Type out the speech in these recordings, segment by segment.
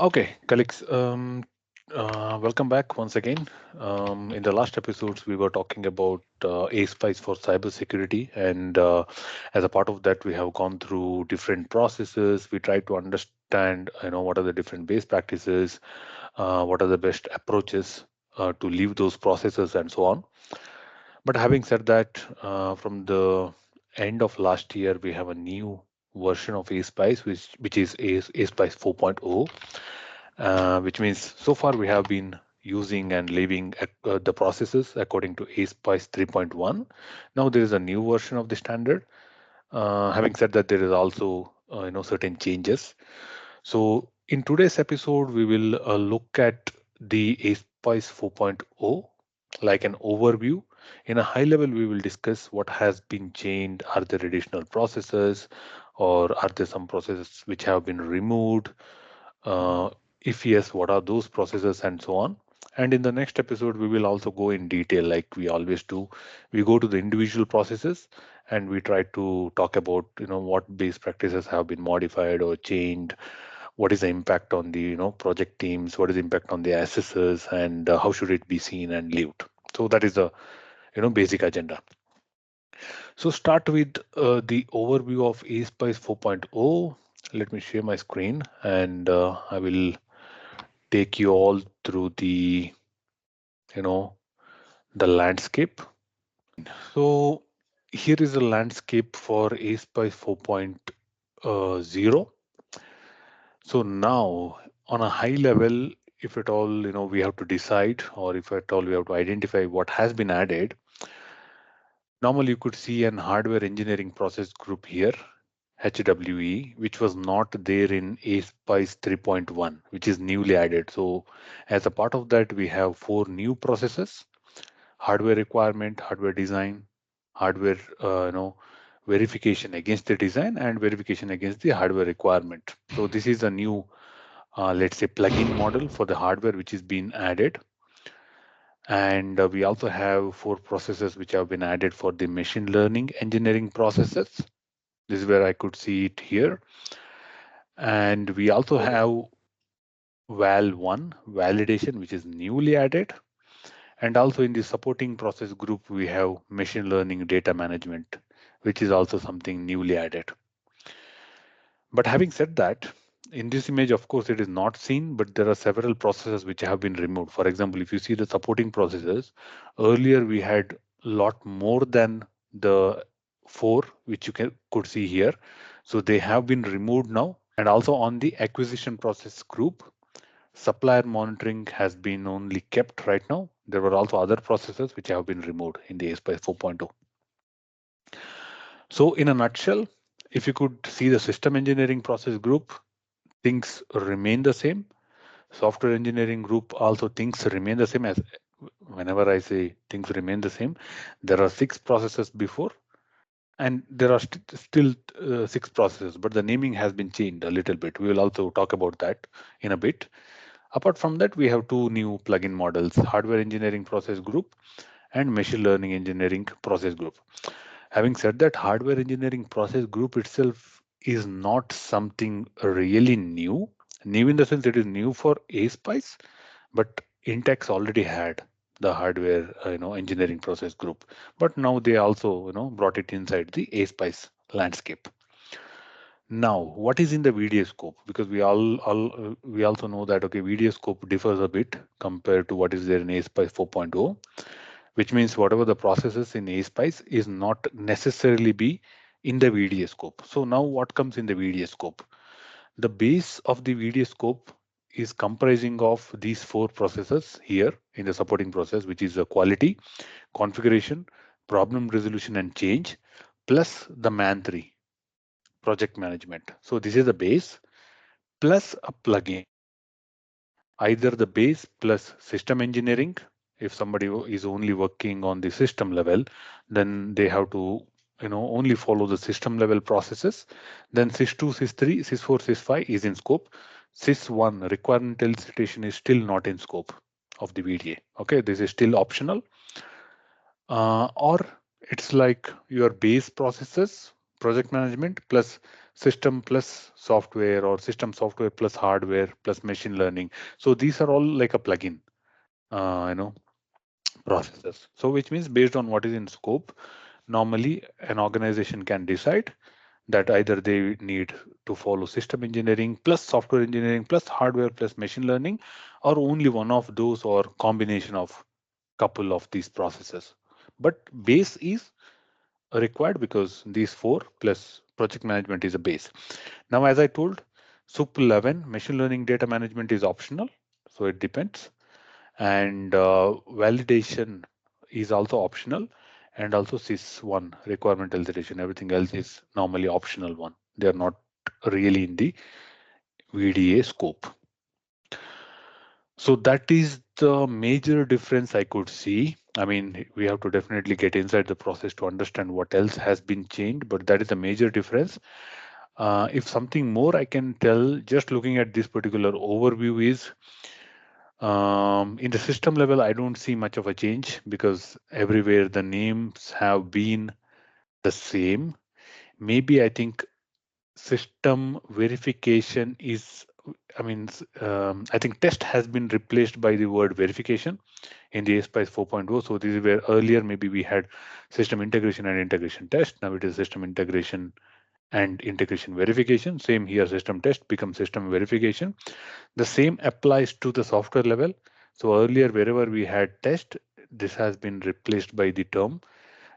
Okay, colleagues, welcome back once again. In the last episodes, we were talking about Aspice for cybersecurity, and as a part of that, we have gone through different processes. We tried to understand, what are the different base practices, what are the best approaches to leave those processes, and so on. But having said that, from the end of last year, we have a new version of Aspice, which is Aspice 4.0, which means so far we have been using and leaving the processes according to Aspice 3.1. Now there is a new version of the standard. Having said that, there is also certain changes. So in today's episode, we will look at the Aspice 4.0 like an overview. In a high level, we will discuss what has been changed. Are there additional processes, or are there some processes which have been removed? Uh, if yes, what are those processes and so on? And in the next episode, we will also go in detail like we always do. We go to the individual processes and we try to talk about what base practices have been modified or changed, what is the impact on the project teams, what is the impact on the assessors, and how should it be seen and lived. So that is the basic agenda. So start with the overview of ASPICE 4.0. Let me share my screen and I will take you all through you know the landscape. So here is the landscape for ASPICE 4.0. So now on a high level, if at all we have to decide, or if at all we have to identify what has been added, normally you could see an hardware engineering process group here, HWE, which was not there in ASPICE 3.1, which is newly added. So as a part of that, we have four new processes: hardware requirement, hardware design, hardware verification against the design, and verification against the hardware requirement. So this is a new, let's say, plugin model for the hardware which is being added. And we also have four processes which have been added for the machine learning engineering processes. This is where I could see it here. And we also have Val1 validation, which is newly added. And also in the supporting process group, we have machine learning data management, which is also something newly added. But having said that, in this image, of course, it is not seen, but there are several processes which have been removed. For example, if you see the supporting processes, earlier we had a lot more than the four, which could see here. So they have been removed now. And also on the acquisition process group, supplier monitoring has been only kept right now. There were also other processes which have been removed in the ASPICE 4.0. So in a nutshell, if you could see the system engineering process group, things remain the same. Software engineering group, also things remain the same. As whenever I say things remain the same, there are six processes before, and there are still six processes, but the naming has been changed a little bit. We will also talk about that in a bit. Apart from that, we have two new plugin models: hardware engineering process group and machine learning engineering process group. Having said that, hardware engineering process group itself is not something really new. New in the sense it is new for ASPICE, but Intex already had the hardware engineering process group. But now they also brought it inside the ASPICE landscape. Now, what is in the VDA scope? Because we also know that VDA scope differs a bit compared to what is there in ASPICE 4.0, which means whatever the processes in ASPICE is not necessarily be in the VDA scope. So now what comes in the VDA scope? The base of the VDA scope is comprising of these four processes here in the supporting process, which is the quality, configuration, problem resolution and change, plus the MAN3, project management. So this is the base plus a plugin, either the base plus system engineering. If somebody is only working on the system level, then they have to only follow the system level processes. Then sys2, sys3, sys4, sys5 is in scope. Sys1 requirement elicitation is still not in scope of the VDA. Okay, this is still optional. Or it's like your base processes, project management plus system plus software, or system software plus hardware plus machine learning. So these are all like a plugin, you know, processes. So which means based on what is in scope, normally an organization can decide that either they need to follow system engineering plus software engineering plus hardware plus machine learning, or only one of those, or combination of couple of these processes. But base is required because these four plus project management is a base. Now, as I told, SUP 11 machine learning data management is optional, so it depends. And validation is also optional, and also sys 1 requirement elicitation. Everything else is normally optional one. They are not really in the VDA scope. So that is the major difference I could see. I mean, we have to definitely get inside the process to understand what else has been changed, but that is a major difference. If something more I can tell, just looking at this particular overview, is in the system level, I don't see much of a change because everywhere the names have been the same. Maybe I think system verification is, I mean, I think test has been replaced by the word verification in the Aspice 4.0. So this is where earlier maybe we had system integration and integration test. Now it is system integration and integration verification. Same here, system test becomes system verification. The same applies to the software level. So earlier, wherever we had test, this has been replaced by the term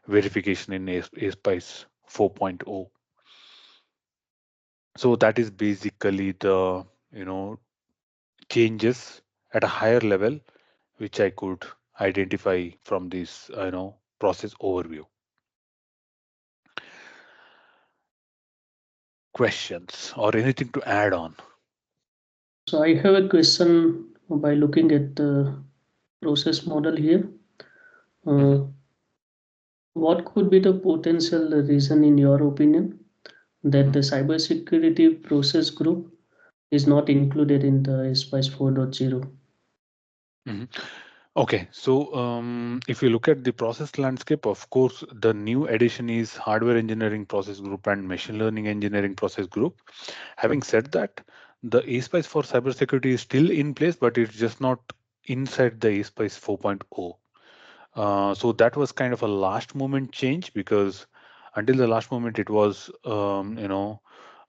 verification in Aspice 4.0. So that is basically the, changes at a higher level which I could identify from this, process overview. Questions or anything to add on? So I have a question by looking at the process model here. Mhm. Uh, what could be the potential reason, in your opinion, that Mhm. the cybersecurity process group is not included in the SPICE 4.0? Mhm. Okay, so if you look at the process landscape, of course, the new addition is hardware engineering process group and machine learning engineering process group. Having said that, the ASPICE for cybersecurity is still in place, but it's just not inside the ASPICE 4.0. So that was kind of a last moment change, because until the last moment it was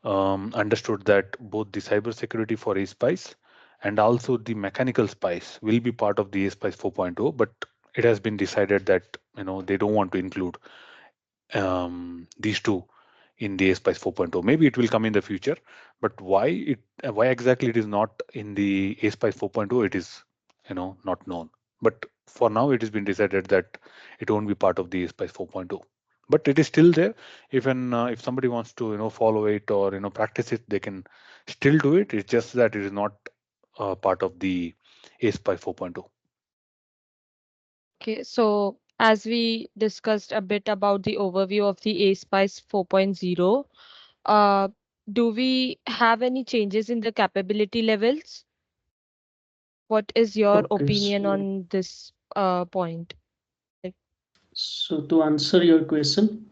understood that both the cybersecurity for ASPICE and also the mechanical spice will be part of the ASPICE 4.0, but it has been decided that they don't want to include these two in the ASPICE 4.0. Maybe it will come in the future, but why exactly it is not in the ASPICE 4.0, it is not known. But for now, it has been decided that it won't be part of the ASPICE 4.0. But it is still there. If somebody wants to follow it or practice it, they can still do it. It's just that it is not part of the ASPICE 4.0. Okay, so as we discussed a bit about the overview of the ASPICE 4.0, uh, do we have any changes in the capability levels? What is your Okay, opinion so on this point? Like, so to answer your question,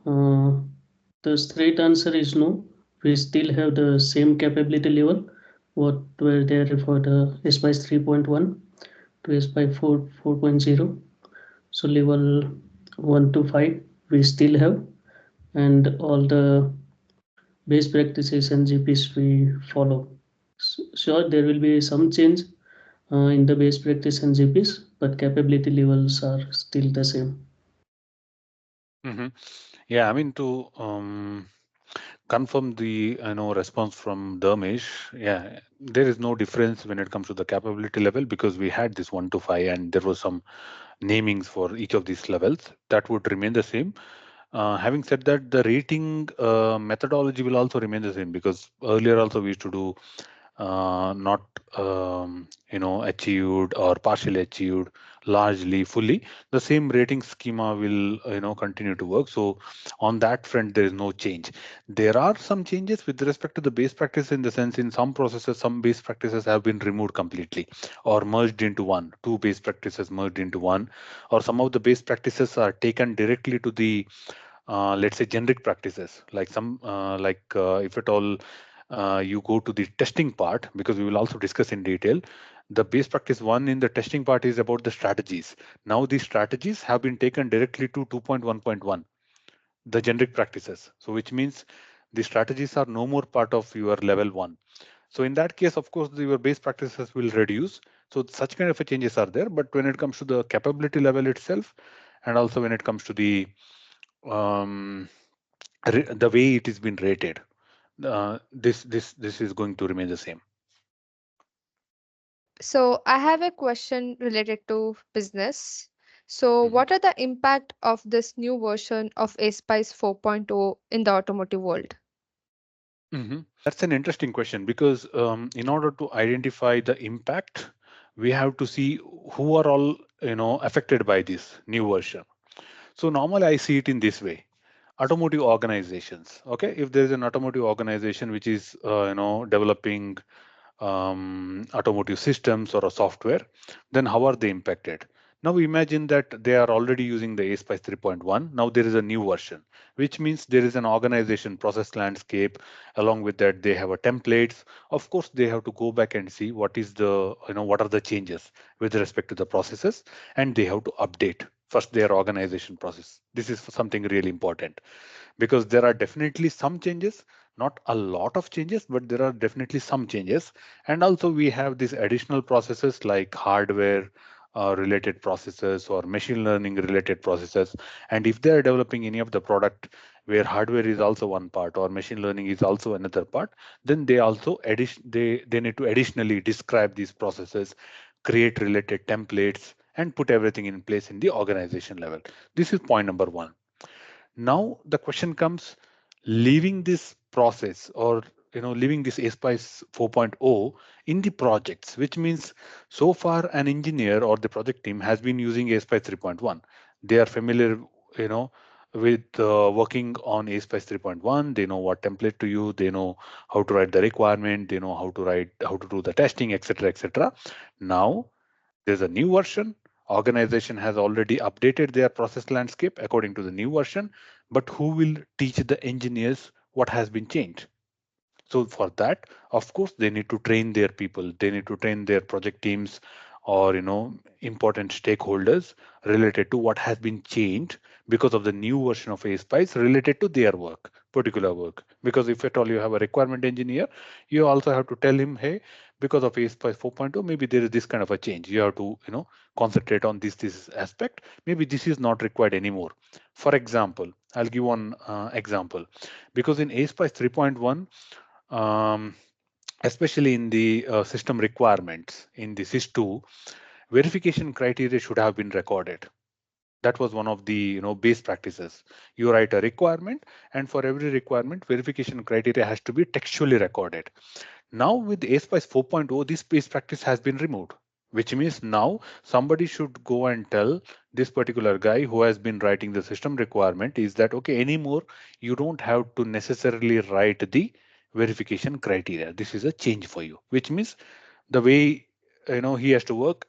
the straight answer is no. We still have the same capability level what were there for the SPICE 3.1 to SPICE 4.0. So level 1 to 5 we still have, and all the best practices and GPs we follow. Sure, there will be some change in the best practice and GPs, but capability levels are still the same. Hmm. Yeah, I mean, to confirm the response from Dharmesh. Yeah, there is no difference when it comes to the capability level, because we had this 1 to 5 and there was some namings for each of these levels that would remain the same. Having said that, the rating methodology will also remain the same, because earlier also we used to do not achieved or partially achieved, largely, fully. The same rating schema will continue to work. So on that front, there is no change. There are some changes with respect to the base practice, in the sense, in some processes some base practices have been removed completely or merged into one. Two base practices merged into one, or some of the base practices are taken directly to the let's say generic practices, like if at all you go to the testing part, because we will also discuss in detail. The base practice one in the testing part is about the strategies. Now these strategies have been taken directly to 2.1.1, the generic practices. So which means the strategies are no more part of your level one. So in that case, of course, your base practices will reduce. So such kind of a changes are there. But when it comes to the capability level itself, and also when it comes to um, the way it is been rated, this is going to remain the same. So I have a question related to business. So Mhm. what are the impact of this new version of Aspice 4.0 in the automotive world? That's an interesting question, because in order to identify the impact, we have to see who are all affected by this new version. So normally I see it in this way: automotive organizations. Okay, if there is an automotive organization which is developing automotive systems or a software, then how are they impacted? Now imagine that they are already using the ASPICE 3.1. Now there is a new version, which means there is an organization process landscape. Along with that, they have a templates. Of course, they have to go back and see what is the what are the changes with respect to the processes, and they have to update first their organization process. This is something really important, because there are definitely some changes, not a lot of changes, but there are definitely some changes. And also we have these additional processes like hardware related processes or machine learning related processes. And if they are developing any of the product where hardware is also one part or machine learning is also another part, then they also they need to additionally describe these processes, create related templates, and put everything in place in the organization level. This is point number one. Now the question comes, leaving this process, or leaving this ASPICE 4.0 in the projects, which means so far an engineer or the project team has been using ASPICE 3.1. They are familiar, you know, with working on ASPICE 3.1. They know what template to use. They know how to write the requirement. They know how to do the testing, etc., etc. Now there's a new version. Organization has already updated their process landscape according to the new version, but who will teach the engineers what has been changed? So for that, of course, they need to train their people. They need to train their project teams, or important stakeholders related to what has been changed because of the new version of ASPICE related to their work, particular work. Because if at all you have a requirement engineer, you also have to tell him, hey, because of ASPICE 4.0, maybe there is this kind of a change. You have to concentrate on this aspect. Maybe this is not required anymore. For example, I'll give one example. Because in ASPICE 3.1, um, especially in the system requirements in the SIS2, verification criteria should have been recorded. That was one of the base practices. You write a requirement, and for every requirement, verification criteria has to be textually recorded. Now with ASPICE 4.0, this base practice has been removed, which means now somebody should go and tell this particular guy who has been writing the system requirement is that, okay, anymore you don't have to necessarily write the verification criteria. This is a change for you, which means the way he has to work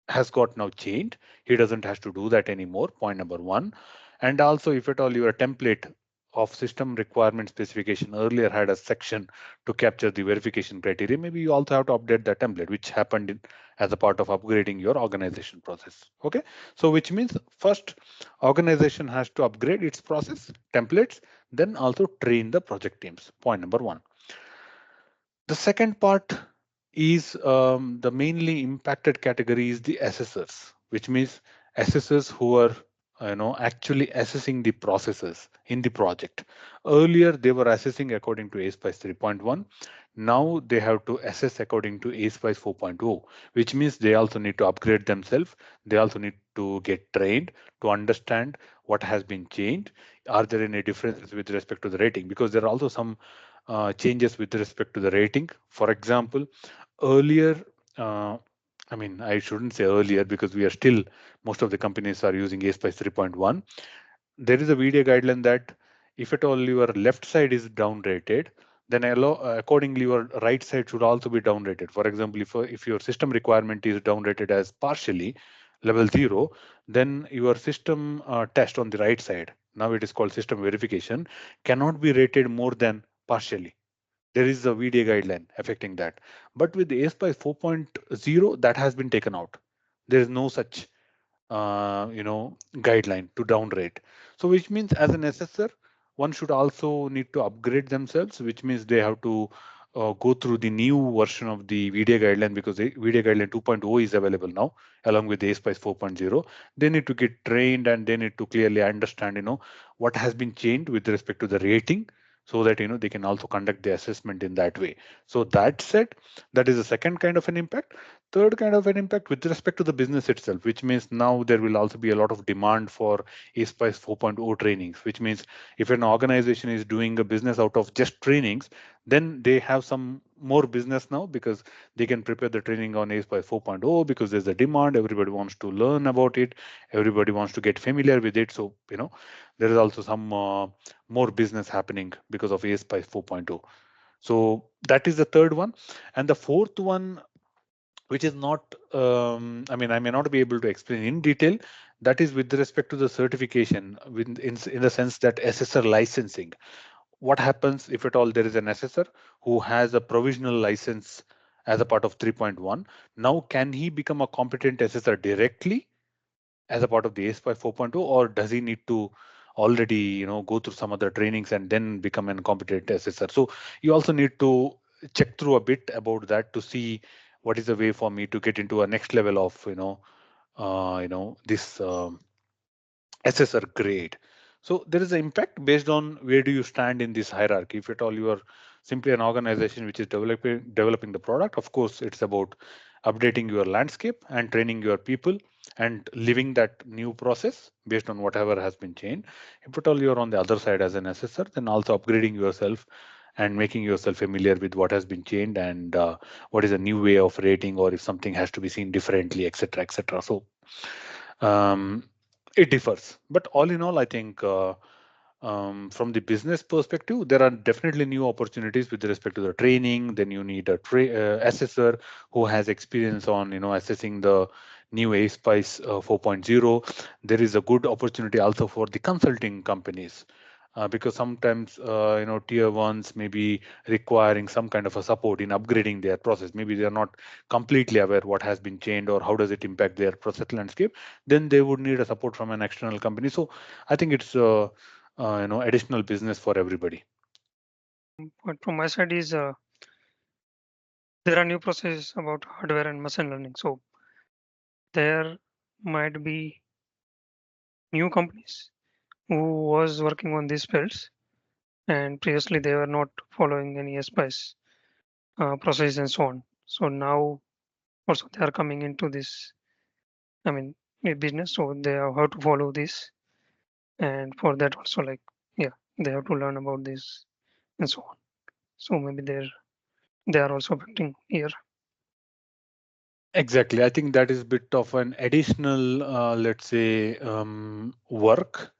has got now changed. He doesn't have to do that anymore. Point number one. And also, if at all your template of system requirement specification earlier had a section to capture the verification criteria, maybe you also have to update that template, which happened as a part of upgrading your organization process. Okay, so which means first organization has to upgrade its process templates, then also train the project teams. Point number one. The second part is the mainly impacted category is the assessors, which means assessors who are actually assessing the processes in the project. Earlier they were assessing according to ASPICE 3.1. Now they have to assess according to ASPICE 4.0, which means they also need to upgrade themselves. They also need to get trained to understand what has been changed. Are there any differences with respect to the rating? Because there are also some changes with respect to the rating. For example, earlier, uh, I mean, I shouldn't say earlier because we are still, most of the companies are using ASPICE 3.1. There is a VDA guideline that if at all your left side is down rated, then accordingly your right side should also be down rated. For example, if your system requirement is down rated as partially level 0, then your system test on the right side now it is called system verification, cannot be rated more than partially. There is a VDA guideline affecting that. But with the ASPICE 4.0, that has been taken out. There is no such guideline to downrate. So which means as an assessor, one should also need to upgrade themselves, which means they have to go through the new version of the VDA guideline, because the VDA guideline 2.0 is available now along with the ASPICE 4.0. They need to get trained and they need to clearly understand what has been changed with respect to the rating, so that they can also conduct the assessment in that way. So that said, that is the second kind of an impact. Third kind of an impact with respect to the business itself, which means now there will also be a lot of demand for ASPICE 4.0 trainings, which means if an organization is doing a business out of just trainings, then they have some more business now, because they can prepare the training on ASPICE 4.0 because there's a demand. Everybody wants to learn about it. Everybody wants to get familiar with it. So, there is also some more business happening because of ASPICE 4.0. So that is the third one. And the fourth one, which is not, I may not be able to explain in detail, that is with respect to the certification, in the sense that assessor licensing. What happens if at all there is an assessor who has a provisional license as a part of 3.1? Now, can he become a competent assessor directly as a part of the ASPICE 4.0, or does he need to already go through some other trainings and then become an competent assessor? So you also need to check through a bit about that to see what is the way for me to get into a next level of this assessor grade. So there is an impact based on where do you stand in this hierarchy. If at all you are simply an organization which is developing the product, of course it's about updating your landscape and training your people and living that new process based on whatever has been changed. If at all you're on the other side as an assessor, then also upgrading yourself and making yourself familiar with what has been changed and what is a new way of rating, or if something has to be seen differently, etc., etc. So um, it differs, but all in all, I think from the business perspective, there are definitely new opportunities with respect to the training. Then you need a assessor who has experience on assessing the new ASPICE 4.0. There is a good opportunity also for the consulting companies. Because sometimes tier ones may be requiring some kind of a support in upgrading their process. Maybe they are not completely aware what has been changed or how does it impact their process landscape. Then they would need a support from an external company. So I think it's additional business for everybody. But from my side is there are new processes about hardware and machine learning. So there might be new companies who was working on these fields, and previously they were not following any SPICE process and so on. So now also they are coming into this, I mean, business. So they have how to follow this, and for that also, like, yeah, they have to learn about this and so on. So maybe they are also affecting here. Exactly. I think that is bit of an additional, let's say, work,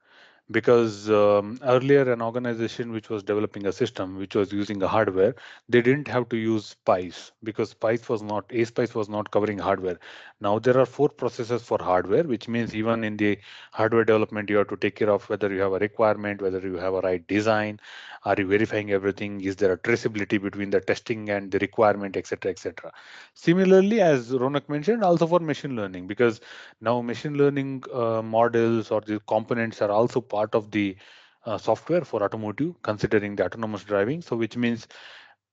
because earlier an organization which was developing a system which was using a hardware, they didn't have to use Spice, because Spice was not covering hardware. Now there are 4 processes for hardware, which means even in the hardware development you have to take care of whether you have a requirement, whether you have a right design, are you verifying everything, is there a traceability between the testing and the requirement, etc., etc. Similarly, as Ronak mentioned, also for machine learning, because now machine learning models or the components are also part of the software for automotive, considering the autonomous driving. So which means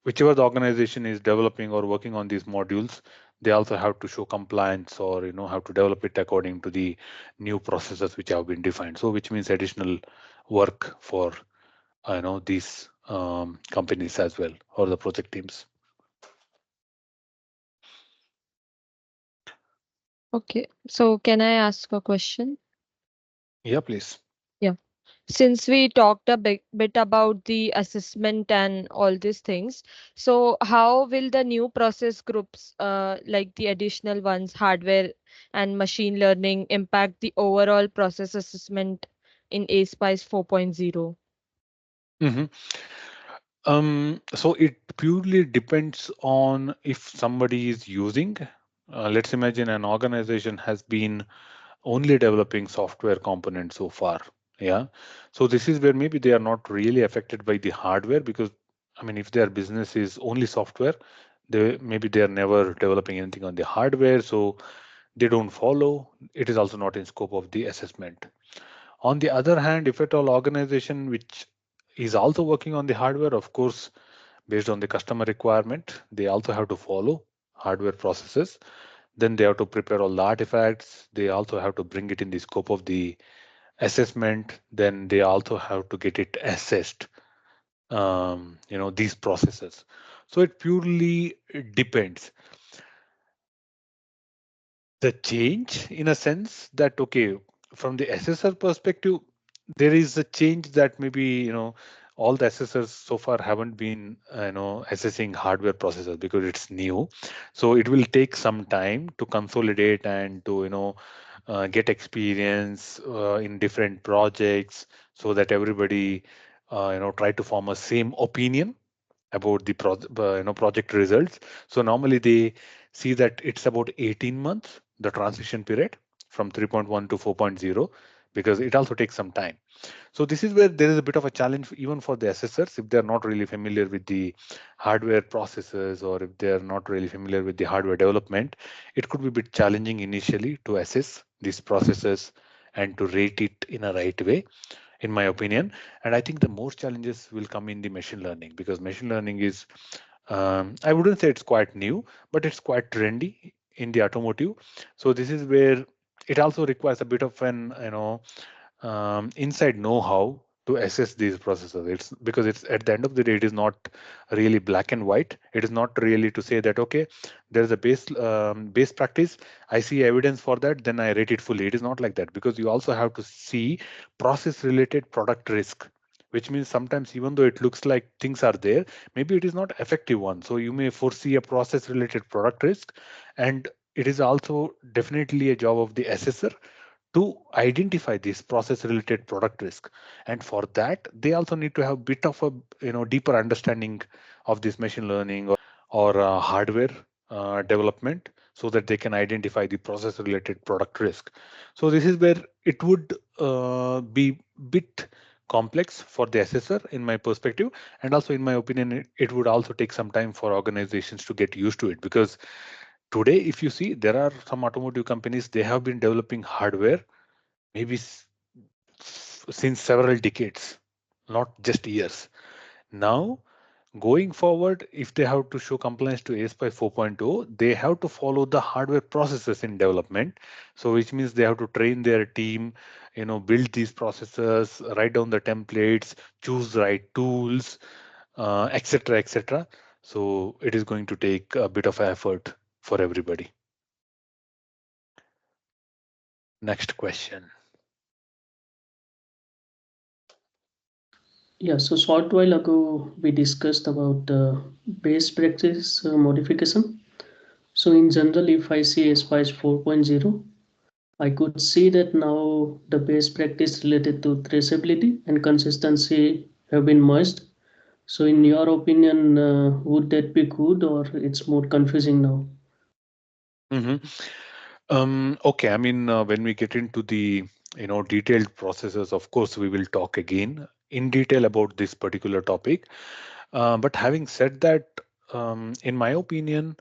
whichever the organization is developing or working on these modules, they also have to show compliance, or have to develop it according to the new processes which have been defined. So which means additional work for these companies as well, or the project teams. Okay, so can I ask a question? Yeah, please. Yeah. Since we talked a bit about the assessment and all these things, so how will the new process groups, like the additional ones, hardware and machine learning, impact the overall process assessment in ASPICE 4.0? Mhm. So it purely depends on if somebody is using. Let's imagine an organization has been only developing software components so far. Yeah. So this is where maybe they are not really affected by the hardware, because I mean, if their business is only software, they are never developing anything on the hardware, so they don't follow. It is also not in scope of the assessment. On the other hand, if at all organization which is also working on the hardware, of course, based on the customer requirement, they also have to follow hardware processes. Then they have to prepare all the artifacts. They also have to bring it in the scope of the assessment. Then they also have to get it assessed. These processes. So it purely depends. The change in a sense that, okay, from the assessor perspective, there is a change that maybe, all the assessors so far haven't been assessing hardware processors because it's new. So it will take some time to consolidate and to get experience in different projects, so that everybody try to form a same opinion about the project results. So normally they see that it's about 18 months, the transition period from 3.1 to 4.0, because it also takes some time. So this is where there is a bit of a challenge even for the assessors if they're not really familiar with the hardware processes, or if they're not really familiar with the hardware development. It could be a bit challenging initially to assess these processes and to rate it in a right way, in my opinion. And I think the most challenges will come in the machine learning, because machine learning is, I wouldn't say it's quite new, but it's quite trendy in the automotive. So this is where it also requires a bit of an inside know-how to assess these processes. It's because it's at the end of the day, it is not really black and white. It is not really to say that, okay, there is a base practice, I see evidence for that, then I rate it fully. It is not like that, because you also have to see process related product risk, which means sometimes even though it looks like things are there, maybe it is not effective one. So you may foresee a process related product risk, and it is also definitely a job of the assessor to identify this process related product risk. And for that they also need to have a bit of a deeper understanding of this machine learning or hardware development, so that they can identify the process related product risk. So this is where it would be bit complex for the assessor in my perspective. And also in my opinion, it would also take some time for organizations to get used to it, because today if you see, there are some automotive companies, they have been developing hardware maybe since several decades, not just years. Now, going forward, if they have to show compliance to ASPICE 4.0, they have to follow the hardware processes in development. So, which means they have to train their team, build these processes, write down the templates, choose the right tools, etc., etc. So, it is going to take a bit of effort for everybody. Next question. Yeah, so short while ago we discussed about base practice modification. So in general, if I see Aspice 4.0, I could see that now the best practice related to traceability and consistency have been merged. So in your opinion, would that be good or it's more confusing now? Mhm. Okay, I mean, when we get into the detailed processes, of course, we will talk again in detail about this particular topic. But having said that, in my opinion,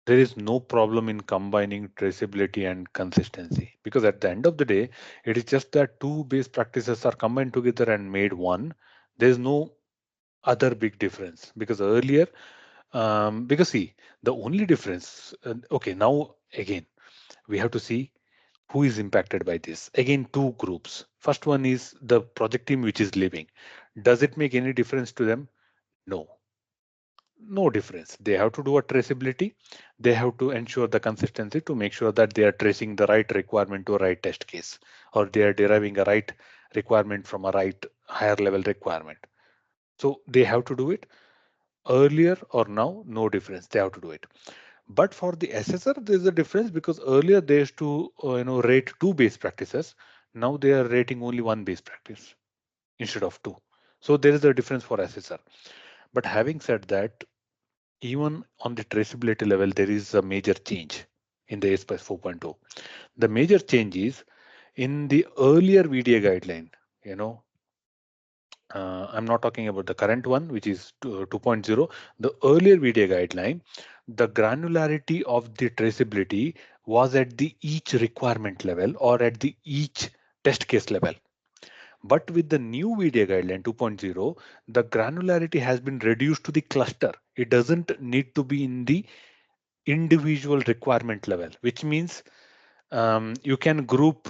there is no problem in combining traceability and consistency, because at the end of the day, it is just that two base practices are combined together and made one. There is no other big difference, because earlier, because see, the only difference, okay, now again, we have to see who is impacted by this. Again, two groups. First one is the project team which is leaving. Does it make any difference to them? No, no difference. They have to do a traceability. They have to ensure the consistency to make sure that they are tracing the right requirement to a right test case, or they are deriving a right requirement from a right higher level requirement. So they have to do it earlier or now, no difference. They have to do it. But for the assessor, there's a difference, because earlier they used to rate two base practices. Now they are rating only one base practice instead of two. So there is a difference for assessor. But having said that, even on the traceability level, there is a major change in the ASPICE 4.0. The major change is in the earlier VDA guideline. I'm not talking about the current one, which is 2.0. The earlier VDA guideline, the granularity of the traceability was at the each requirement level or at the each test case level. But with the new VDA guideline 2.0, the granularity has been reduced to the cluster. It doesn't need to be in the individual requirement level, which means you can group,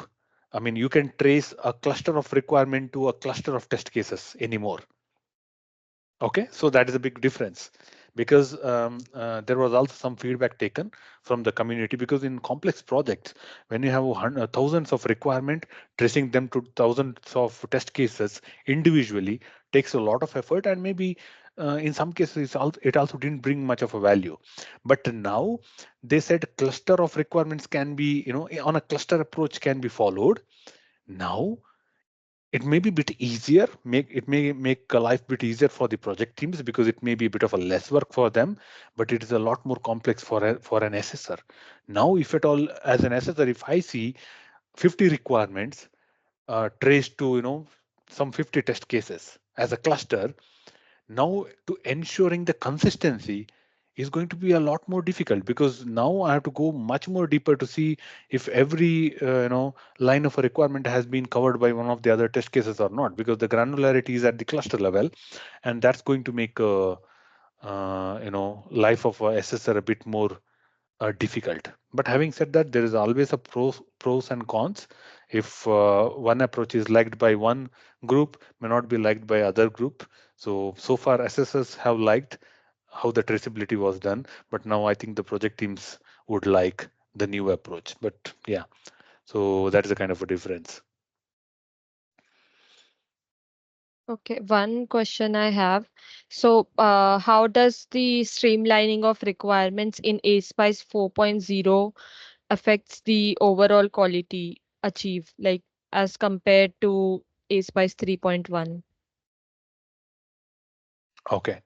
you can trace a cluster of requirement to a cluster of test cases anymore. Okay, so that is a big difference, because there was also some feedback taken from the community, because in complex projects, when you have thousands of requirement, tracing them to thousands of test cases individually takes a lot of effort, and maybe in some cases it also didn't bring much of a value. But now they said cluster of requirements can be, on a cluster approach can be followed. Now it may be a bit easier, it may make life a bit easier for the project teams, because it may be a bit of a less work for them, but it is a lot more complex for an assessor. Now if at all, as an assessor, if I see 50 requirements traced to some 50 test cases as a cluster, now to ensuring the consistency is going to be a lot more difficult, because now I have to go much more deeper to see if every line of a requirement has been covered by one of the other test cases or not, because the granularity is at the cluster level, and that's going to make life of a assessor a bit more difficult. But having said that, there is always a pros and cons. If one approach is liked by one group, may not be liked by other group. So far assessors have liked how the traceability was done, but now I think the project teams would like the new approach. But yeah, so that is a kind of a difference. Okay, one question I have. So, how does the streamlining of requirements in ASPICE 4.0 affects the overall quality achieved, like as compared to ASPICE 3.1? Okay.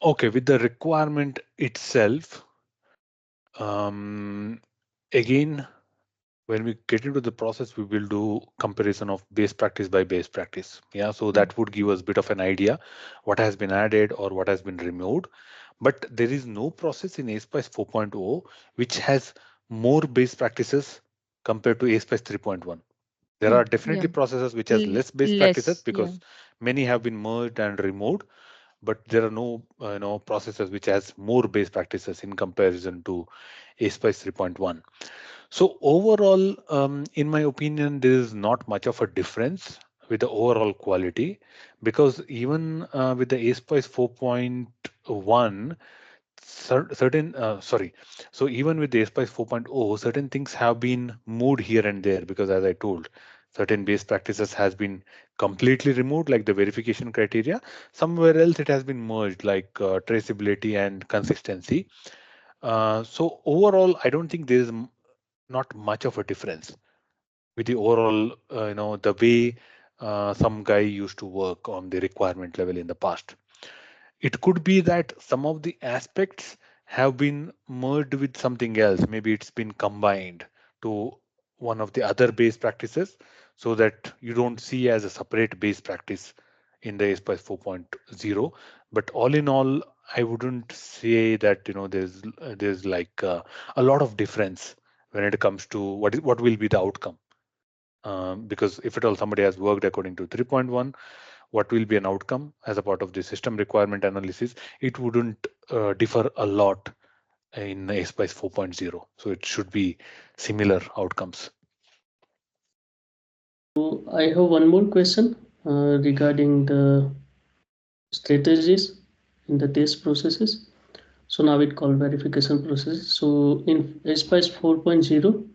Okay, with the requirement itself, again, when we get into the process, we will do comparison of base practice by base practice. Yeah, so that would give us a bit of an idea what has been added or what has been removed. But there is no process in ASPICE 4.0 which has more base practices compared to ASPICE 3.1. There are definitely Yeah, processes which has less base practices, less. Yeah. because many have been merged and removed, but there are no processes which has more base practices in comparison to ASPICE 3.1. So overall, in my opinion, there is not much of a difference with the overall quality, because even with the ASPICE 4.1, certain sorry, so even with the ASPICE 4.0, certain things have been moved here and there, because as I told, certain base practices has been completely removed, like the verification criteria. Somewhere else it has been merged, like traceability and consistency. So overall, I don't think there is not much of a difference with the overall, the way some guy used to work on the requirement level in the past. It could be that some of the aspects have been merged with something else. Maybe it's been combined to one of the other base practices, so that you don't see as a separate base practice in the ASPICE 4.0. But all in all, I wouldn't say that there's like a lot of difference when it comes to what will be the outcome. Because if at all somebody has worked according to 3.1, what will be an outcome as a part of the system requirement analysis, it wouldn't differ a lot in ASPICE 4.0. So it should be similar outcomes. So I have one more question regarding the strategies in the test processes. So now it called verification process. So in Aspice 4.0,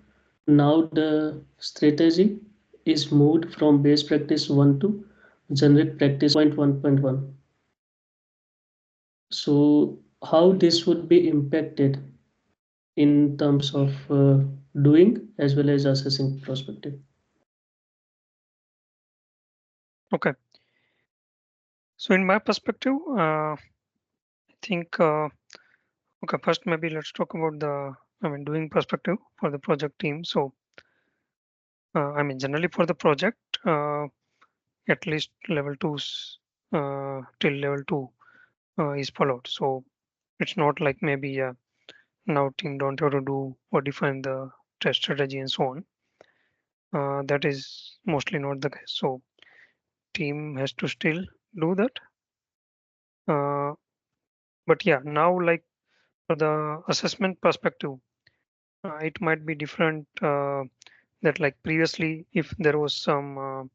now the strategy is moved from base practice 1 to generic practice 1.1.1. So how this would be impacted in terms of doing as well as assessing perspective? Okay. So in my perspective, I think okay, first maybe let's talk about the doing perspective for the project team. So I mean, generally for the project, at least level 2's till level 2 is followed. So it's not like maybe now team don't have to do or define the test strategy and so on. That is mostly not the case. So team has to still do that. Uh, but yeah, now like for the assessment perspective, it might be different. That like previously, if there was some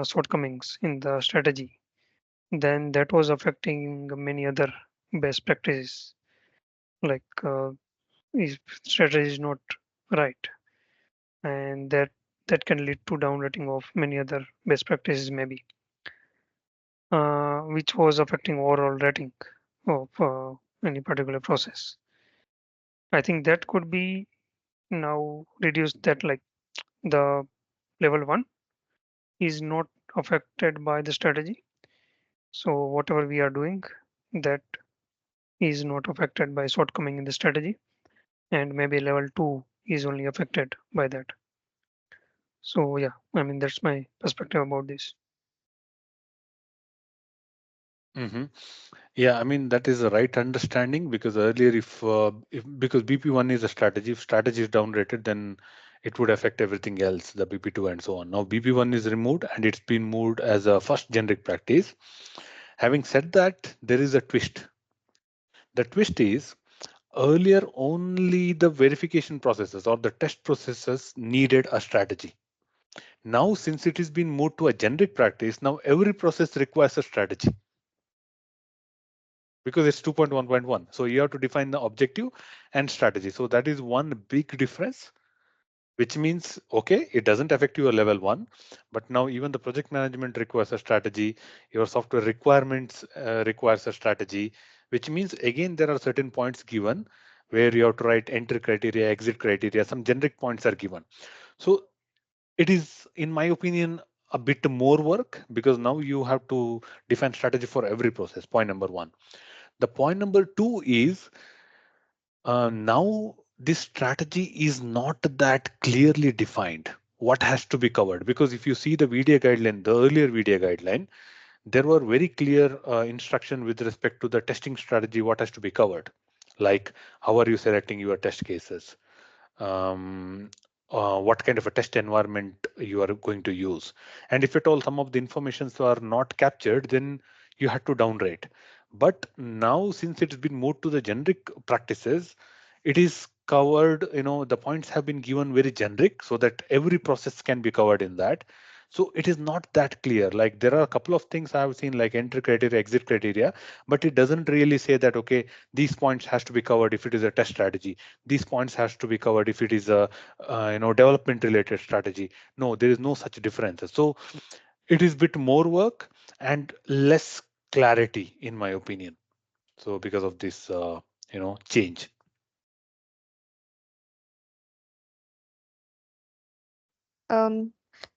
shortcomings in the strategy, then that was affecting many other best practices. Like if strategy is not right, and that can lead to downrating of many other best practices maybe, which was affecting overall rating of any particular process. I think that could be now reduced, that like the level 1 is not affected by the strategy. So whatever we are doing, that is not affected by shortcoming in the strategy, and maybe level 2 is only affected by that. So yeah, I mean that's my perspective about this. Hmm. Yeah, I mean that is the right understanding, because earlier, if because BP1 is a strategy, if strategy is downrated, then it would affect everything else, the BP2 and so on. Now BP1 is removed and it's been moved as a first generic practice. Having said that, there is a twist. The twist is, earlier only the verification processes or the test processes needed a strategy. Now, since it has been moved to a generic practice, now every process requires a strategy, because it's 2.1.1. So you have to define the objective and strategy. So that is one big difference, which means, okay, it doesn't affect your level 1, but now even the project management requires a strategy. Your software requirements requires a strategy, which means again there are certain points given where you have to write entry criteria, exit criteria, some generic points are given. So it is, in my opinion, a bit more work, because now you have to define strategy for every process. Point number 1. The point number 2 is, now this strategy is not that clearly defined what has to be covered, because if you see the VDA guideline, the earlier VDA guideline, there were very clear instruction with respect to the testing strategy, what has to be covered, like how are you selecting your test cases, um, what kind of a test environment you are going to use. And if at all some of the informations are not captured, then you had to downrate. But now, since it's been moved to the generic practices, it is covered, the points have been given very generic so that every process can be covered in that. So it is not that clear. Like there are a couple of things I have seen, like entry criteria, exit criteria, but it doesn't really say that, okay, these points has to be covered if it is a test strategy, these points has to be covered if it is a development related strategy. No, there is no such difference. So it is bit more work and less clarity, in my opinion. So because of this change. Um,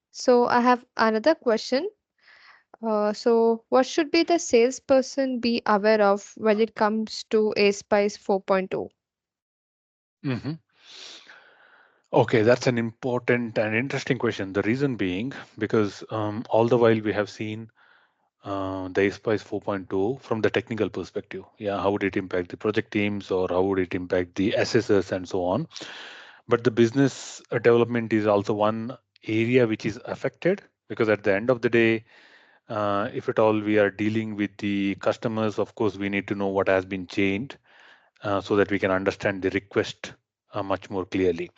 so I have another question. So what should be the salesperson be aware of when it comes to Aspice 4.0? Hmm. Okay, that's an important and interesting question. The reason being, because all the while we have seen the Aspice 4.2 from the technical perspective. Yeah, how would it impact the project teams, or how would it impact the assessors and so on? But the business development is also one area which is affected, because at the end of the day, if at all we are dealing with the customers, of course, we need to know what has been changed, so that we can understand the request much more clearly.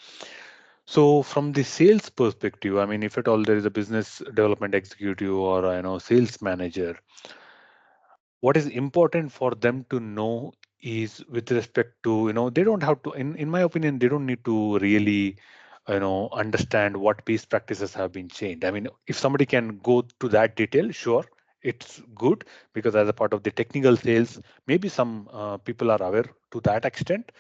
So from the sales perspective, I mean, if at all there is a business development executive or sales manager, what is important for them to know is, with respect to, they don't have to, in my opinion, they don't need to really understand what best practices have been changed. I mean, if somebody can go to that detail, sure, it's good, because as a part of the technical sales, maybe some people are aware to that extent.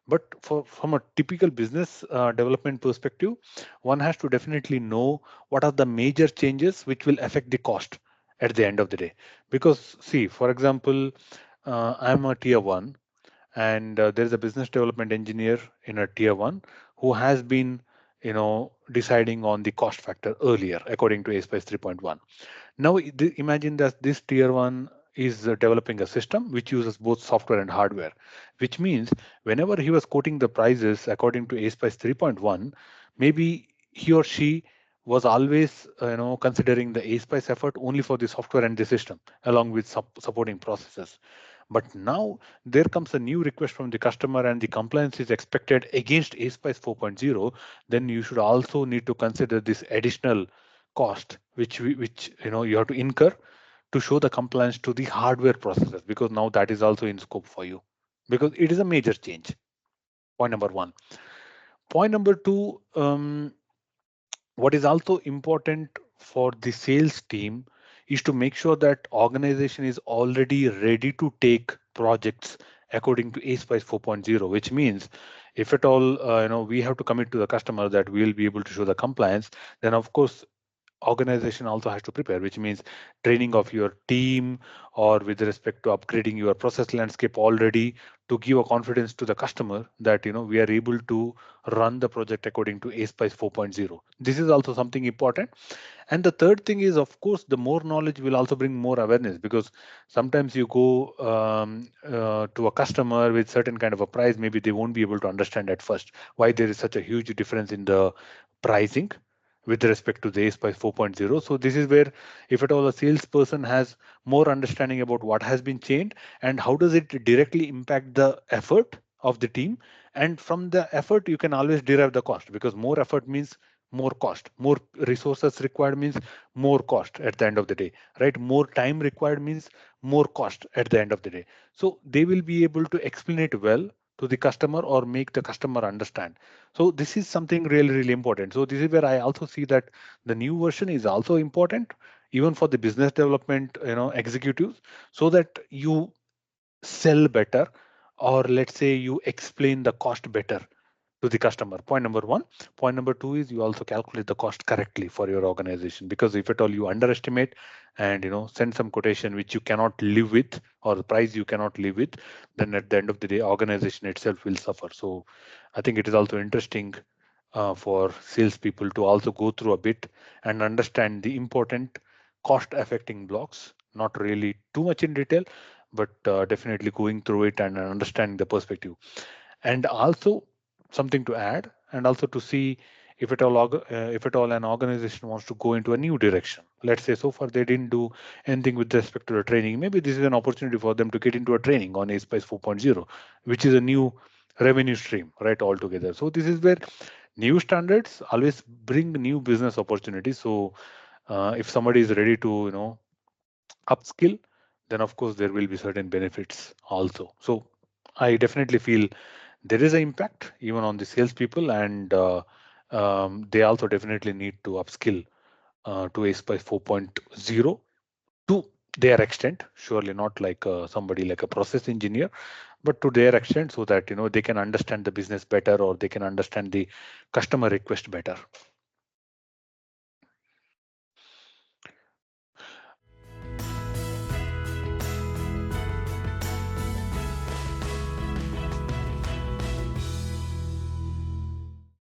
But from a typical business development perspective, one has to definitely know what are the major changes which will affect the cost at the end of the day. Because see, for example, I'm a tier 1, and there is a business development engineer in a tier 1 who has been deciding on the cost factor earlier according to Aspice 3.1. Now imagine that this tier 1 is developing a system which uses both software and hardware, which means whenever he was quoting the prices according to Aspice 3.1, maybe he or she was always considering the Aspice effort only for the software and the system along with supporting processes. But now there comes a new request from the customer and the compliance is expected against Aspice 4.0, then you should also need to consider this additional cost which you have to incur to show the compliance to the hardware processes, because now that is also in scope for you, because it is a major change. Point number one. Point number two, what is also important for the sales team is to make sure that organization is already ready to take projects according to Aspice 4.0, which means if at all we have to commit to the customer that we will be able to show the compliance, then of course organization also has to prepare, which means training of your team or with respect to upgrading your process landscape already to give a confidence to the customer that we are able to run the project according to Aspice 4.0. This is also something important. And the third thing is, of course, the more knowledge will also bring more awareness, because sometimes you go to a customer with certain kind of a price, maybe they won't be able to understand at first why there is such a huge difference in the pricing with respect to the Aspice 4.0. So this is where, if at all a salesperson has more understanding about what has been changed and how does it directly impact the effort of the team, and from the effort you can always derive the cost, because more effort means more cost, more resources required means more cost at the end of the day, right? More time required means more cost at the end of the day. So they will be able to explain it well to the customer or make the customer understand. So this is something really important. So this is where I also see that the new version is also important even for the business development executives, so that you sell better, or let's say you explain the cost better to the customer. Point number one. Point number two is you also calculate the cost correctly for your organization, because if at all you underestimate and send some quotation which you cannot live with, or the price you cannot live with, then at the end of the day organization itself will suffer. So I think it is also interesting for salespeople to also go through a bit and understand the important cost affecting blocks, not really too much in detail, but definitely going through it and understanding the perspective. And also something to add, and also to see if at all if at all an organization wants to go into a new direction. Let's say so far they didn't do anything with respect to the training. Maybe this is an opportunity for them to get into a training on Aspice 4.0, which is a new revenue stream, right, altogether. So this is where new standards always bring new business opportunities. So if somebody is ready to upskill, then of course there will be certain benefits also. So I definitely feel there is an impact even on the salespeople, and they also definitely need to upskill to Aspice 4.0 to their extent. Surely not like somebody like a process engineer, but to their extent, so that they can understand the business better, or they can understand the customer request better.